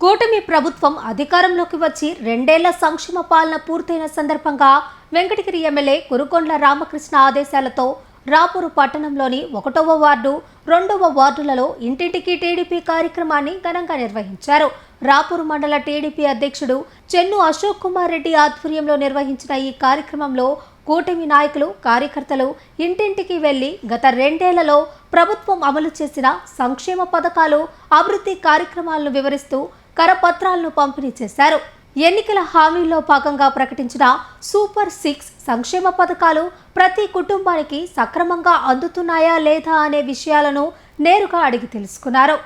కూటమి ప్రభుత్వం అధికారంలోకి వచ్చి రెండేళ్ల సంక్షేమ పాలన పూర్తయిన సందర్భంగా వెంకటగిరి ఎమ్మెల్యే కురుకొండ్ల రామకృష్ణ ఆదేశాలతో రాపూరు పట్టణంలోని 1వ వార్డు 2వ వార్డులలో ఇంటింటికి టీడీపీ కార్యక్రమాన్ని ఘనంగా నిర్వహించారు. రాపూరు మండల టీడీపీ అధ్యక్షుడు చెన్ను అశోక్ కుమార్ రెడ్డి ఆధ్వర్యంలో నిర్వహించిన ఈ కార్యక్రమంలో కూటమి నాయకులు కార్యకర్తలు ఇంటింటికి వెళ్లి గత రెండేళ్లలో ప్రభుత్వం అమలు చేసిన సంక్షేమ పథకాలు అభివృద్ధి కార్యక్రమాలను వివరిస్తూ కరపత్రాలను పంపిణీ చేశారు. ఎన్నికల హామీల్లో భాగంగా ప్రకటించిన సూపర్ 6 సంక్షేమ పథకాలు ప్రతి కుటుంబానికి సక్రమంగా అందుతున్నాయా లేదా అనే విషయాలను నేరుగా అడిగి తెలుసుకున్నారు.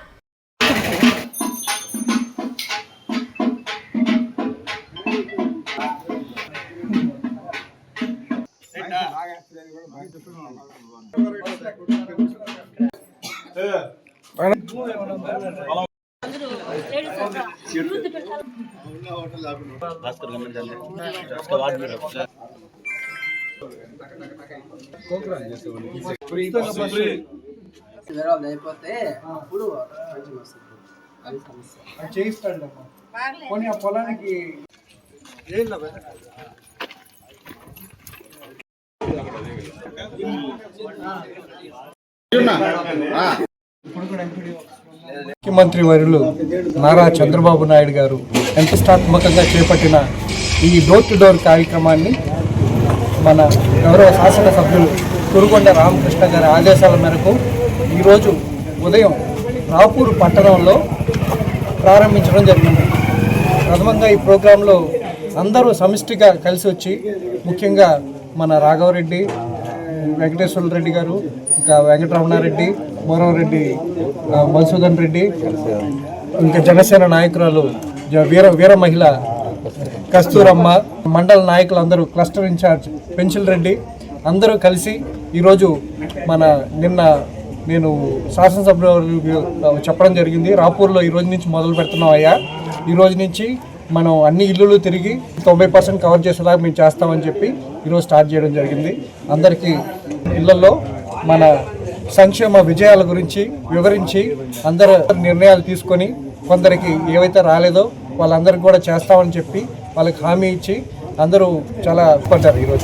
అయిపోతే అప్పుడు చేయిస్తాడు పోనీ ఆ పొలానికి ముఖ్యమంత్రి వర్యులు నారా చంద్రబాబు నాయుడు గారు ప్రతిష్టాత్మకంగా చేపట్టిన ఈ డోర్ టు డోర్ కార్యక్రమాన్ని మన గౌరవ శాసనసభ్యులు కురుకొండ రామకృష్ణ గారి ఆదేశాల మేరకు ఈరోజు ఉదయం రాపూరు పట్టణంలో ప్రారంభించడం జరిగింది. ప్రథమంగా ఈ ప్రోగ్రాంలో అందరూ సమిష్టిగా కలిసి వచ్చి ముఖ్యంగా మన రాఘవరెడ్డి, వెంకటేశ్వర రెడ్డి గారు, ఇంకా వెంకటరమణారెడ్డి, మోరవరెడ్డి మధుసూదన్ రెడ్డి, ఇంకా జనసేన నాయకురాలు వీర మహిళ కస్తూరమ్మ, మండల నాయకులందరూ, క్లస్టర్ ఇన్ఛార్జ్ పెంచిల్ రెడ్డి అందరూ కలిసి ఈరోజు నేను శాసనసభ్యులు చెప్పడం జరిగింది. రాపూర్లో ఈరోజు నుంచి మొదలు పెడుతున్నాం అయ్యా, ఈరోజు నుంచి మనం అన్ని ఇల్లులు తిరిగి 90% కవర్ చేసేలాగా మేము చేస్తామని చెప్పి ఈరోజు స్టార్ట్ చేయడం జరిగింది. అందరికీ ఇళ్లలో మన సంక్షేమ విజయాల గురించి వివరించి అందరూ నిర్ణయాలు తీసుకొని కొందరికి ఏవైతే రాలేదో వాళ్ళందరికీ కూడా చేస్తామని చెప్పి వాళ్ళకి హామీ ఇచ్చి అందరూ చాలా పడ్డారు ఈరోజు.